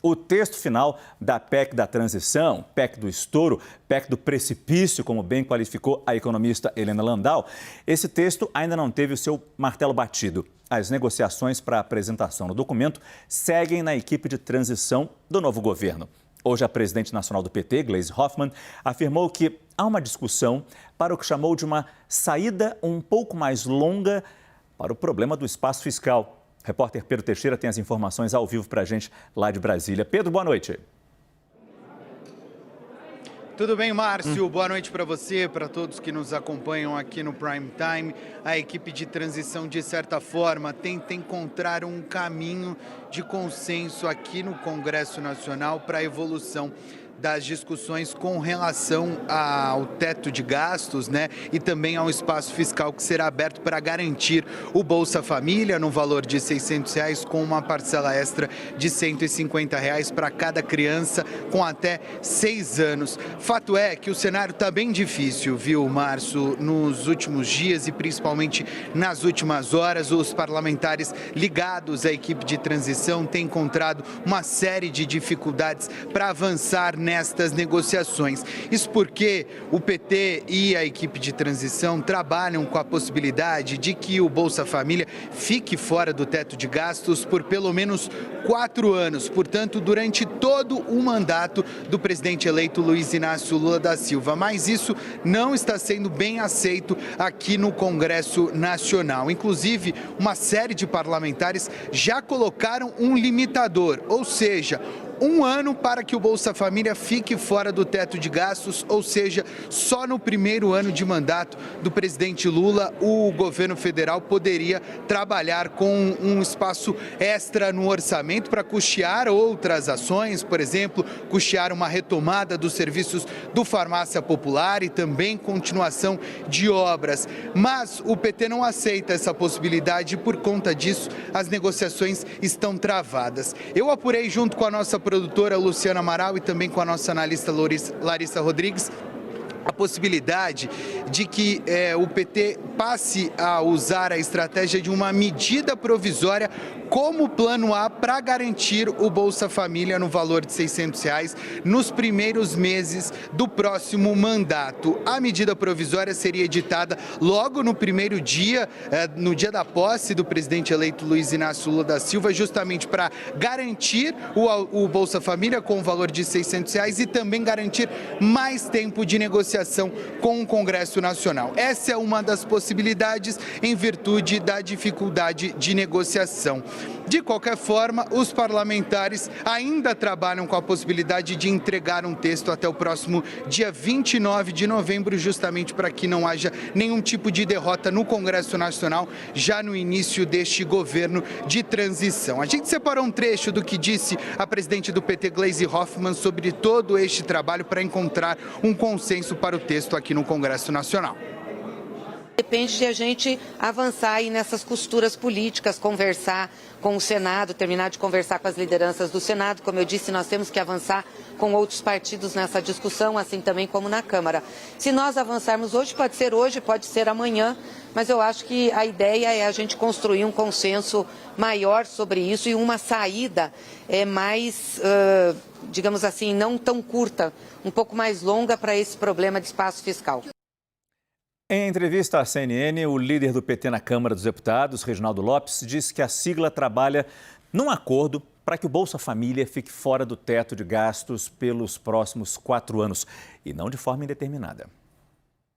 O texto final da PEC da transição, PEC do estouro, PEC do precipício, como bem qualificou a economista Helena Landau, esse texto ainda não teve o seu martelo batido. As negociações para a apresentação do documento seguem na equipe de transição do novo governo. Hoje, a presidente nacional do PT, Gleisi Hoffmann, afirmou que há uma discussão para o que chamou de uma saída um pouco mais longa para o problema do espaço fiscal. O repórter Pedro Teixeira tem as informações ao vivo para a gente lá de Brasília. Pedro, boa noite. Tudo bem, Márcio? Boa noite para você, para todos que nos acompanham aqui no Prime Time. A equipe de transição, de certa forma, tenta encontrar um caminho de consenso aqui no Congresso Nacional para a evolução das discussões com relação ao teto de gastos, né? E também ao espaço fiscal que será aberto para garantir o Bolsa Família no valor de R$600 com uma parcela extra de R$150 para cada criança com até 6 anos. Fato é que o cenário está bem difícil, viu, Márcio? Nos últimos dias e principalmente nas últimas horas, os parlamentares ligados à equipe de transição têm encontrado uma série de dificuldades para avançar nestas negociações. Isso porque o PT e a equipe de transição trabalham com a possibilidade de que o Bolsa Família fique fora do teto de gastos por pelo menos 4 anos, portanto, durante todo o mandato do presidente eleito Luiz Inácio Lula da Silva. Mas isso não está sendo bem aceito aqui no Congresso Nacional. Inclusive, uma série de parlamentares já colocaram um limitador, ou seja, 1 ano para que o Bolsa Família fique fora do teto de gastos, ou seja, só no primeiro ano de mandato do presidente Lula, o governo federal poderia trabalhar com um espaço extra no orçamento para custear outras ações, por exemplo, custear uma retomada dos serviços do Farmácia Popular e também continuação de obras. Mas o PT não aceita essa possibilidade e, por conta disso, as negociações estão travadas. Eu apurei junto com a nossa produtora Luciana Amaral e também com a nossa analista Larissa Rodrigues a possibilidade de que o PT passe a usar a estratégia de uma medida provisória como plano A para garantir o Bolsa Família no valor de R$600 nos primeiros meses do próximo mandato. A medida provisória seria editada logo no primeiro dia, no dia da posse do presidente eleito Luiz Inácio Lula da Silva, justamente para garantir o Bolsa Família com o valor de R$600 e também garantir mais tempo de negociação com o Congresso Nacional. Essa é uma das possibilidades em virtude da dificuldade de negociação. De qualquer forma, os parlamentares ainda trabalham com a possibilidade de entregar um texto até o próximo dia 29 de novembro, justamente para que não haja nenhum tipo de derrota no Congresso Nacional já no início deste governo de transição. A gente separou um trecho do que disse a presidente do PT, Gleisi Hoffmann, sobre todo este trabalho para encontrar um consenso para o texto aqui no Congresso Nacional. Depende de a gente avançar aí nessas costuras políticas, conversar com o Senado, terminar de conversar com as lideranças do Senado. Como eu disse, nós temos que avançar com outros partidos nessa discussão, assim também como na Câmara. Se nós avançarmos hoje, pode ser amanhã, mas eu acho que a ideia é a gente construir um consenso maior sobre isso e uma saída mais, digamos assim, não tão curta, um pouco mais longa para esse problema de espaço fiscal. Em entrevista à CNN, o líder do PT na Câmara dos Deputados, Reginaldo Lopes, disse que a sigla trabalha num acordo para que o Bolsa Família fique fora do teto de gastos pelos próximos 4 anos e não de forma indeterminada.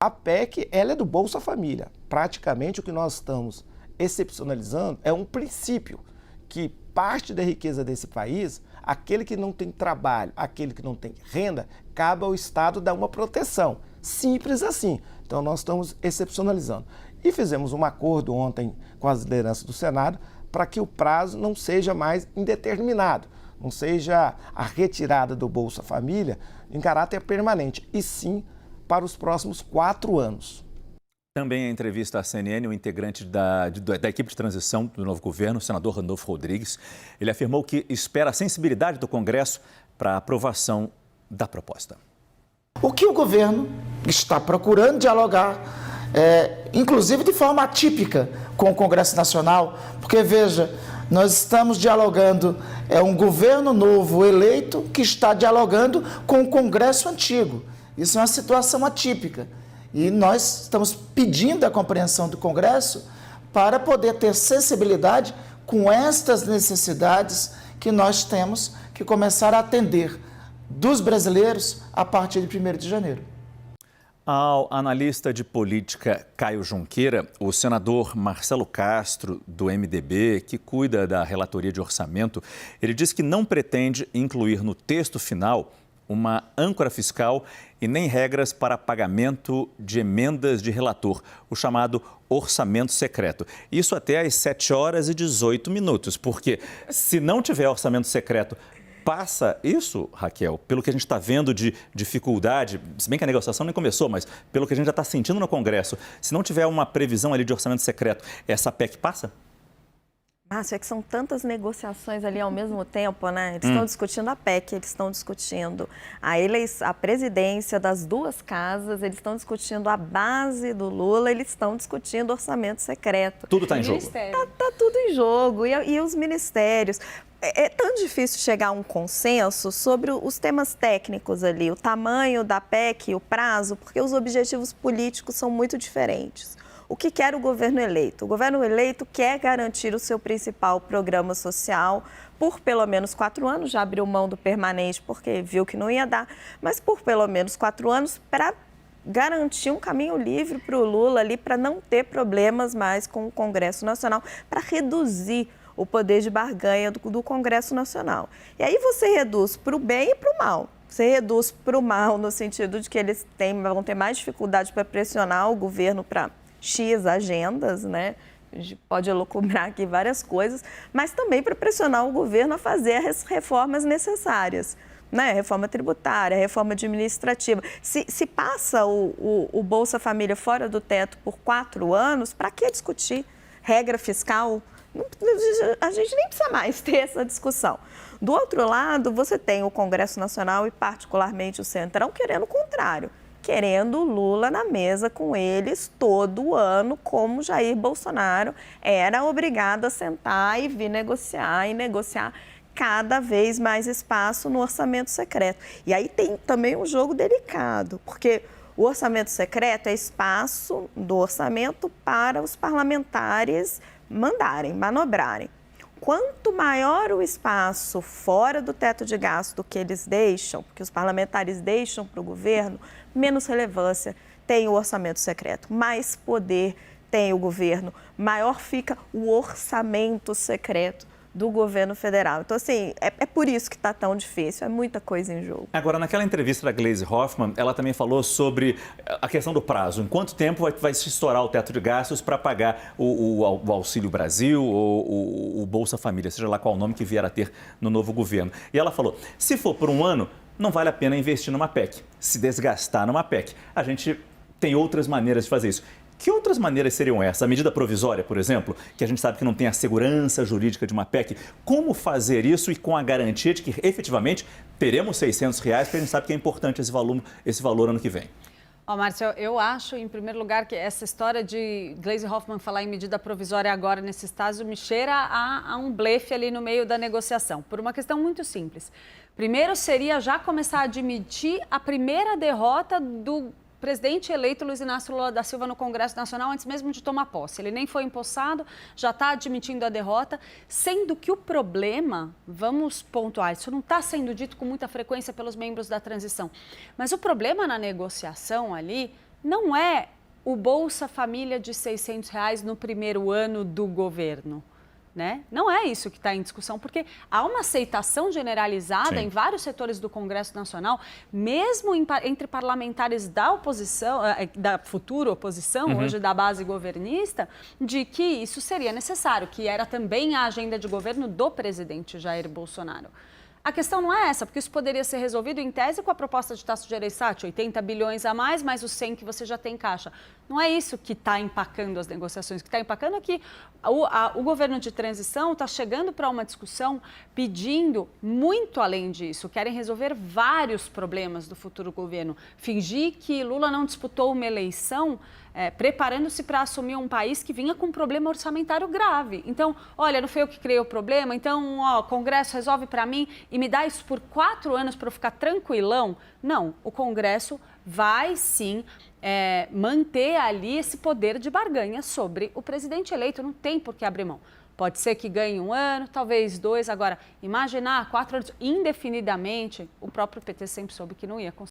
A PEC, ela é do Bolsa Família. Praticamente o que nós estamos excepcionalizando é um princípio que parte da riqueza desse país, aquele que não tem trabalho, aquele que não tem renda, cabe ao Estado dar uma proteção. Simples assim. Então, nós estamos excepcionalizando. E fizemos um acordo ontem com as lideranças do Senado para que o prazo não seja mais indeterminado, não seja a retirada do Bolsa Família em caráter permanente, e sim para os próximos 4 anos. Também em entrevista à CNN, o integrante da equipe de transição do novo governo, o senador Randolfo Rodrigues, ele afirmou que espera a sensibilidade do Congresso para a aprovação da proposta. O que o governo está procurando dialogar, inclusive de forma atípica com o Congresso Nacional, porque veja, Nós estamos dialogando, é um governo novo eleito que está dialogando com o Congresso antigo. Isso é uma situação atípica. E nós estamos pedindo a compreensão do Congresso para poder ter sensibilidade com estas necessidades que nós temos que começar a atender dos brasileiros a partir de 1º de janeiro. Ao analista de política Caio Junqueira, o senador Marcelo Castro, do MDB, que cuida da relatoria de orçamento, ele diz que não pretende incluir no texto final uma âncora fiscal e nem regras para pagamento de emendas de relator, o chamado orçamento secreto. Isso até às 7h18, porque se não tiver orçamento secreto, passa isso, Raquel, pelo que a gente está vendo de dificuldade, se bem que a negociação nem começou, mas pelo que a gente já está sentindo no Congresso, se não tiver uma previsão ali de orçamento secreto, essa PEC passa? Márcio, é que são tantas negociações ali ao mesmo tempo, né? Eles estão discutindo a PEC, eles estão discutindo a presidência das duas casas, eles estão discutindo a base do Lula, eles estão discutindo orçamento secreto. Tudo está em jogo. Tá tudo em jogo. E os ministérios. É tão difícil chegar a um consenso sobre os temas técnicos ali, o tamanho da PEC, o prazo, porque os objetivos políticos são muito diferentes. O que quer o governo eleito? O governo eleito quer garantir o seu principal programa social por pelo menos 4 anos, já abriu mão do permanente porque viu que não ia dar, mas por pelo menos 4 anos para garantir um caminho livre para o Lula ali, para não ter problemas mais com o Congresso Nacional, para reduzir o poder de barganha do Congresso Nacional. E aí você reduz para o bem e para o mal. Você reduz para o mal no sentido de que eles vão ter mais dificuldade para pressionar o governo para X agendas, né? A gente pode elucubrar aqui várias coisas, mas também para pressionar o governo a fazer as reformas necessárias, né? Reforma tributária, reforma administrativa. Se passa o Bolsa Família fora do teto por 4 anos, para que discutir regra fiscal? A gente nem precisa mais ter essa discussão. Do outro lado, você tem o Congresso Nacional e particularmente o Centrão querendo o contrário, querendo o Lula na mesa com eles todo ano, como Jair Bolsonaro era obrigado a sentar e vir negociar e negociar cada vez mais espaço no orçamento secreto. E aí tem também um jogo delicado, porque o orçamento secreto é espaço do orçamento para os parlamentares mandarem, manobrarem. Quanto maior o espaço fora do teto de gasto que eles deixam, que os parlamentares deixam para o governo, menos relevância tem o orçamento secreto, mais poder tem o governo, maior fica o orçamento secreto do governo federal. Então, assim, é por isso que está tão difícil, é muita coisa em jogo. Agora, naquela entrevista da Gleisi Hoffmann, ela também falou sobre a questão do prazo. Em quanto tempo vai se estourar o teto de gastos para pagar o Auxílio Brasil ou o Bolsa Família, seja lá qual o nome que vier a ter no novo governo. E ela falou, se for por 1 ano, não vale a pena investir numa PEC, se desgastar numa PEC. A gente tem outras maneiras de fazer isso. Que outras maneiras seriam essas? A medida provisória, por exemplo, que a gente sabe que não tem a segurança jurídica de uma PEC. Como fazer isso e com a garantia de que efetivamente teremos R$600, porque a gente sabe que é importante esse valor ano que vem? Márcio, eu acho, em primeiro lugar, que essa história de Gleisi Hoffmann falar em medida provisória agora, nesse estágio, me cheira a um blefe ali no meio da negociação, por uma questão muito simples. Primeiro seria já começar a admitir a primeira derrota do presidente eleito Luiz Inácio Lula da Silva no Congresso Nacional antes mesmo de tomar posse. Ele nem foi empossado, já está admitindo a derrota, sendo que o problema, vamos pontuar, isso não está sendo dito com muita frequência pelos membros da transição, mas o problema na negociação ali não é o Bolsa Família de R$600 no primeiro ano do governo. Né? Não é isso que está em discussão, porque há uma aceitação generalizada em vários setores do Congresso Nacional, mesmo entre parlamentares da oposição, da futura oposição, hoje da base governista, de que isso seria necessário, que era também a agenda de governo do presidente Jair Bolsonaro. A questão não é essa, porque isso poderia ser resolvido em tese com a proposta de Tasso Gereissati, 80 bilhões a mais os 100 que você já tem em caixa. Não é isso que está empacando as negociações. O que está empacando é que o governo de transição está chegando para uma discussão pedindo muito além disso. Querem resolver vários problemas do futuro governo. Fingir que Lula não disputou uma eleição preparando-se para assumir um país que vinha com um problema orçamentário grave. Então, olha, não foi eu que criei o problema, então, ó, o Congresso resolve para mim e me dá isso por 4 anos para eu ficar tranquilão. Não, o Congresso vai sim manter ali esse poder de barganha sobre o presidente eleito, não tem por que abrir mão. Pode ser que ganhe 1 ano, talvez 2. Agora, imaginar 4 anos indefinidamente, o próprio PT sempre soube que não ia conseguir.